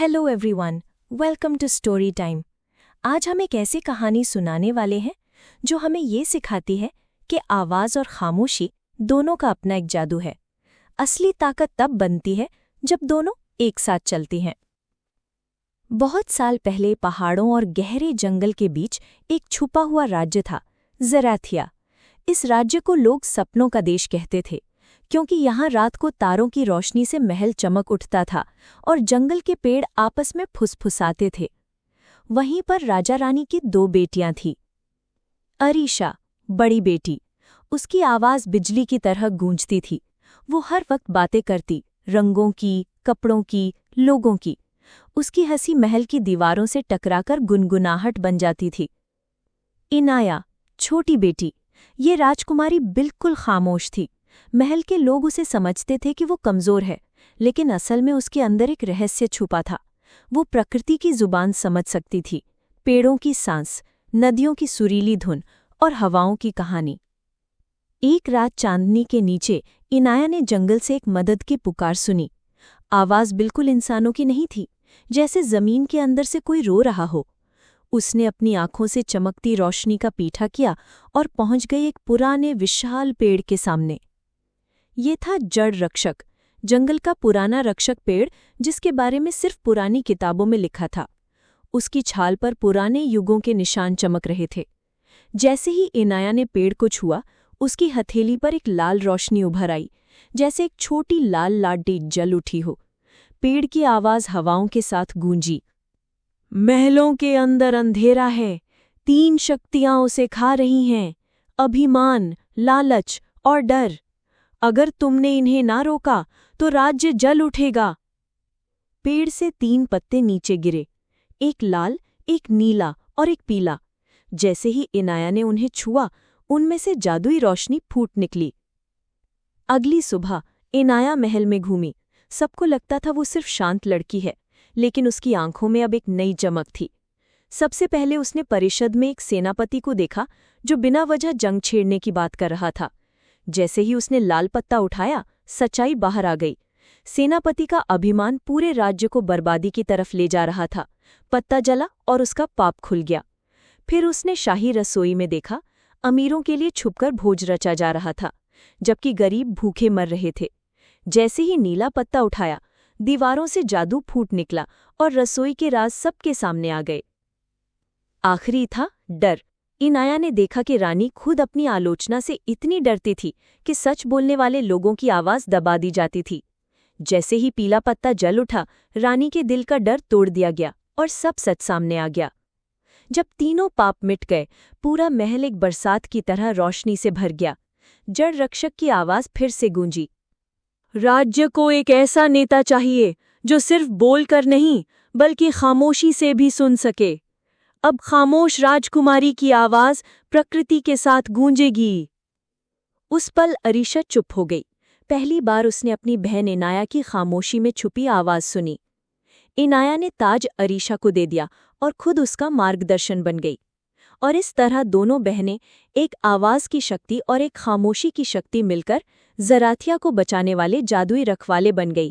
Hello everyone, welcome to story time. आज हम एक ऐसी कहानी सुनाने वाले हैं जो हमें ये सिखाती है कि आवाज़ और खामोशी दोनों का अपना एक जादू है। असली ताकत तब बनती है जब दोनों एक साथ चलती हैं। बहुत साल पहले पहाड़ों और गहरे जंगल के बीच एक छुपा हुआ राज्य था, ज़राथिया। इस राज्य को लोग सपनों का देश कहते थे, क्योंकि यहाँ रात को तारों की रोशनी से महल चमक उठता था और जंगल के पेड़ आपस में फुसफुसाते थे। वहीं पर राजा रानी की 2 बेटियां थीं। अरीशा, बड़ी बेटी, उसकी आवाज़ बिजली की तरह गूंजती थी। वो हर वक्त बातें करती, रंगों की, कपड़ों की, लोगों की। उसकी हंसी महल की दीवारों से टकराकर गुनगुनाहट बन जाती थी। इनाया, छोटी बेटी, ये राजकुमारी बिल्कुल खामोश थी। महल के लोग उसे समझते थे कि वो कमज़ोर है, लेकिन असल में उसके अंदर एक रहस्य छुपा था। वो प्रकृति की जुबान समझ सकती थी, पेड़ों की सांस, नदियों की सुरीली धुन और हवाओं की कहानी। एक रात चांदनी के नीचे इनाया ने जंगल से एक मदद की पुकार सुनी। आवाज़ बिल्कुल इंसानों की नहीं थी, जैसे जमीन के अंदर से कोई रो रहा हो। उसने अपनी आंखों से चमकती रोशनी का पीछा किया और पहुंच गई एक पुराने विशाल पेड़ के सामने। ये था जड़ रक्षक, जंगल का पुराना रक्षक पेड़, जिसके बारे में सिर्फ पुरानी किताबों में लिखा था। उसकी छाल पर पुराने युगों के निशान चमक रहे थे। जैसे ही इनाया ने पेड़ को छुआ, उसकी हथेली पर एक लाल रोशनी उभर आई, जैसे एक छोटी लाल लाडी जल उठी हो। पेड़ की आवाज़ हवाओं के साथ गूंजी। महलों के अंदर अंधेरा है, 3 शक्तियां उसे खा रही हैं, अभिमान, लालच और डर। अगर तुमने इन्हें ना रोका तो राज्य जल उठेगा। पेड़ से 3 पत्ते नीचे गिरे, एक लाल, एक नीला और एक पीला। जैसे ही इनाया ने उन्हें छुआ, उनमें से जादुई रोशनी फूट निकली। अगली सुबह इनाया महल में घूमी। सबको लगता था वो सिर्फ शांत लड़की है, लेकिन उसकी आंखों में अब एक नई चमक थी। सबसे पहले उसने परिषद में एक सेनापति को देखा जो बिना वजह जंग छेड़ने की बात कर रहा था। जैसे ही उसने लाल पत्ता उठाया, सच्चाई बाहर आ गई। सेनापति का अभिमान पूरे राज्य को बर्बादी की तरफ ले जा रहा था। पत्ता जला और उसका पाप खुल गया। फिर उसने शाही रसोई में देखा, अमीरों के लिए छुपकर भोज रचा जा रहा था, जबकि गरीब भूखे मर रहे थे। जैसे ही नीला पत्ता उठाया, दीवारों से जादू फूट निकला और रसोई के राज सबके सामने आ गए। आखिरी था डर। इनाया ने देखा कि रानी खुद अपनी आलोचना से इतनी डरती थी कि सच बोलने वाले लोगों की आवाज़ दबा दी जाती थी। जैसे ही पीला पत्ता जल उठा, रानी के दिल का डर तोड़ दिया गया और सब सच सामने आ गया। जब तीनों पाप मिट गए, पूरा महल एक बरसात की तरह रोशनी से भर गया। जड़ रक्षक की आवाज़ फिर से गूंजी। राज्य को एक ऐसा नेता चाहिए जो सिर्फ बोलकर नहीं, बल्कि खामोशी से भी सुन सके। अब खामोश राजकुमारी की आवाज़ प्रकृति के साथ गूंजेगी। उस पल अरीशा चुप हो गई। पहली बार उसने अपनी बहन इनाया की खामोशी में छुपी आवाज़ सुनी। इनाया ने ताज अरीशा को दे दिया और खुद उसका मार्गदर्शन बन गई। और इस तरह दोनों बहनें, एक आवाज़ की शक्ति और एक खामोशी की शक्ति मिलकर ज़राथिया को बचाने वाले जादुई रखवाले बन गई।